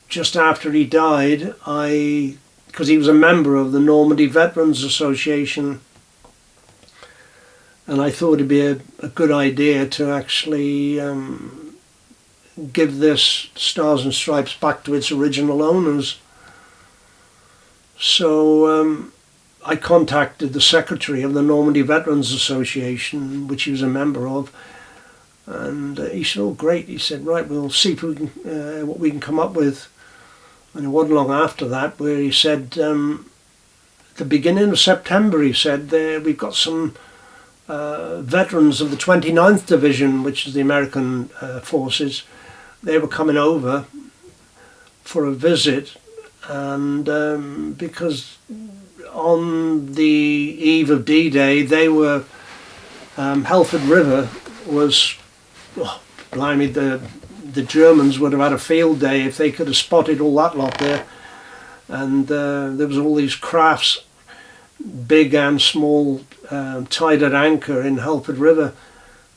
just after he died, because he was a member of the Normandy Veterans Association, and I thought it'd be a good idea to actually give this Stars and Stripes back to its original owners. So I contacted the secretary of the Normandy Veterans Association, which he was a member of, and he said, "Oh, great." He said, "Right, we'll see if we can, what we can come up with." And it wasn't long after that where he said, the beginning of September, he said, we've got some veterans of the 29th Division, which is the American forces. They were coming over for a visit, and because on the eve of D-Day, they were, Helford River was, blimey, the Germans would have had a field day if they could have spotted all that lot there. And there was all these crafts, big and small, tied at anchor in Helford River,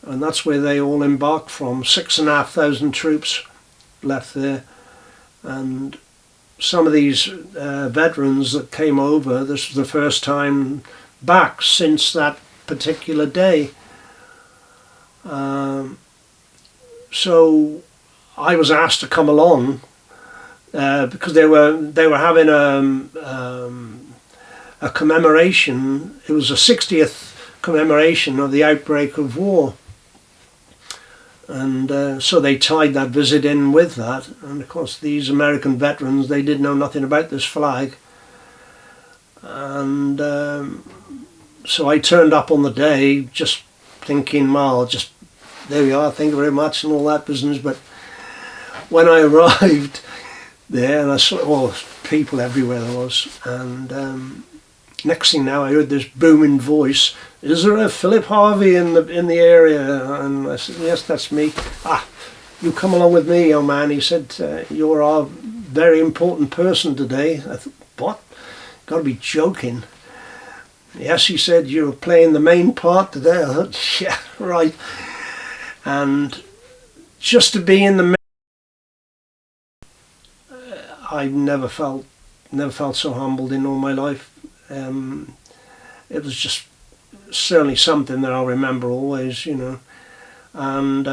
and that's where they all embarked from. 6,500 troops left there, and some of these veterans that came over, this was the first time back since that particular day. So I was asked to come along because they were having a commemoration. It was a 60th commemoration of the outbreak of war, and so they tied that visit in with that. And of course, these American veterans, they didn't know nothing about this flag, and so I turned up on the day just thinking, well, just there we are, thank you very much, and all that business. But when I arrived there, and I saw all people everywhere there was, and next thing now I heard this booming voice, "Is there a Philip Harvey in the area?" And I said, "Yes, that's me." "Ah, you come along with me, young man." He said, "You're our very important person today." I thought, what? Got to be joking. "Yes," he said, "you're playing the main part today." I thought, yeah, right. And just to be in the I've never felt so humbled in all my life. It was just certainly something that I'll remember always, you know. And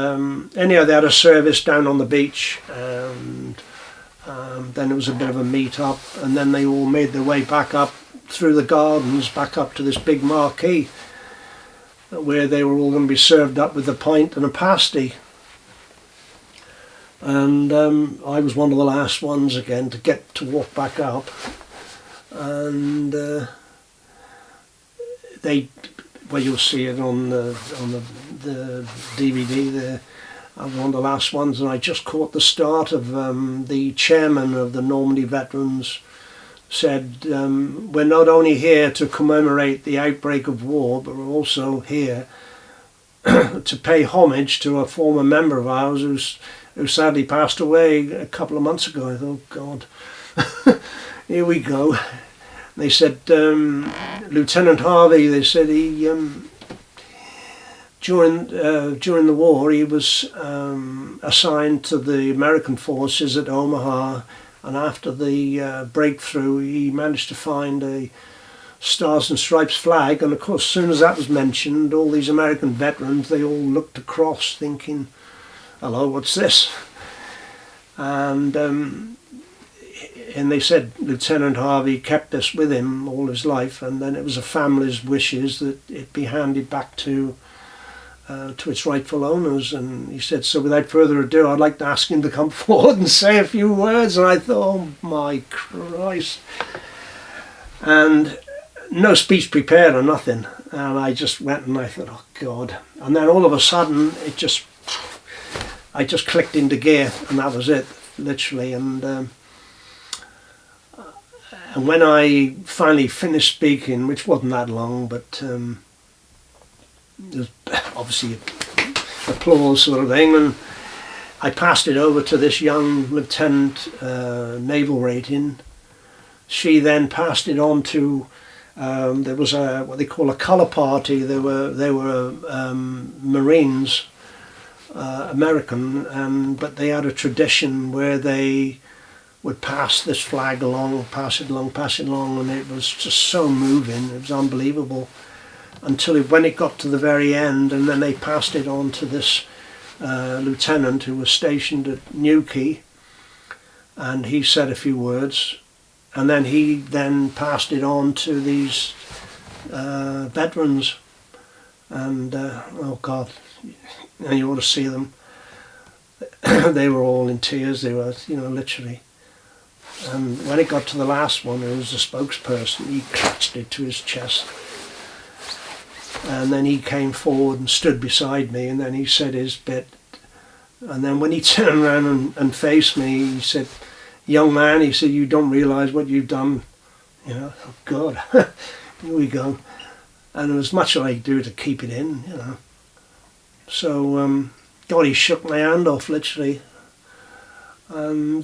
anyhow, they had a service down on the beach, and then it was a bit of a meet up, and then they all made their way back up through the gardens, back up to this big marquee where they were all going to be served up with a pint and a pasty. And I was one of the last ones again to get to walk back up, and well, you'll see it on the DVD there. I was one of the last ones, and I just caught the start of the chairman of the Normandy Veterans said, "We're not only here to commemorate the outbreak of war, but we're also here to pay homage to a former member of ours who sadly passed away a couple of months ago." I thought, God, here we go. They said, Lieutenant Harvey, they said he, during the war, he was assigned to the American forces at Omaha, and after the breakthrough, he managed to find a Stars and Stripes flag, and of course, as soon as that was mentioned, all these American veterans, they all looked across thinking, hello, what's this? And they said Lieutenant Harvey kept this with him all his life, and then it was a family's wishes that it be handed back to its rightful owners. And he said, so without further ado, I'd like to ask him to come forward and say a few words. And I thought, oh my Christ. And no speech prepared or nothing. And I just went and I thought, oh God. And then all of a sudden, I just clicked into gear, and that was it, literally. And when I finally finished speaking, which wasn't that long, but there was obviously applause sort of thing, and I passed it over to this young lieutenant, naval rating. She then passed it on to, there was what they call a colour party. They were Marines, American, but they had a tradition where they would pass this flag along, pass it along, and it was just so moving. It was unbelievable. Until when it got to the very end, and then they passed it on to this lieutenant who was stationed at Newquay, and he said a few words, and then he passed it on to these veterans, and oh God, you ought to see them. They were all in tears. They were, literally. And when it got to the last one, who was the spokesperson, he clutched it to his chest. And then he came forward and stood beside me, and then he said his bit. And then when he turned around and faced me, he said, "Young man," he said, "you don't realise what you've done." Oh God, here we go. And there was much I could do to keep it in, So, God, he shook my hand off, literally. And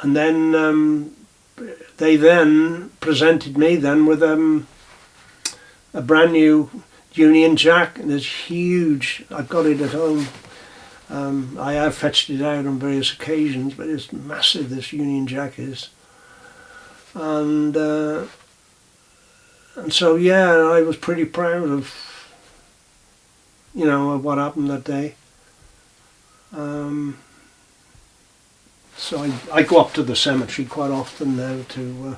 then they then presented me with a brand new Union Jack, and it's huge. I've got it at home. I have fetched it out on various occasions, but it's massive, this Union Jack is. And so, yeah, I was pretty proud of, of what happened that day. So I go up to the cemetery quite often now because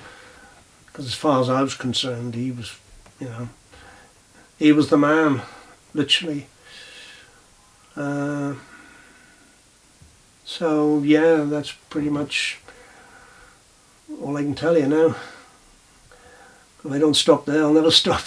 as far as I was concerned, he was, he was the man, literally. So yeah, that's pretty much all I can tell you now. If I don't stop there, I'll never stop.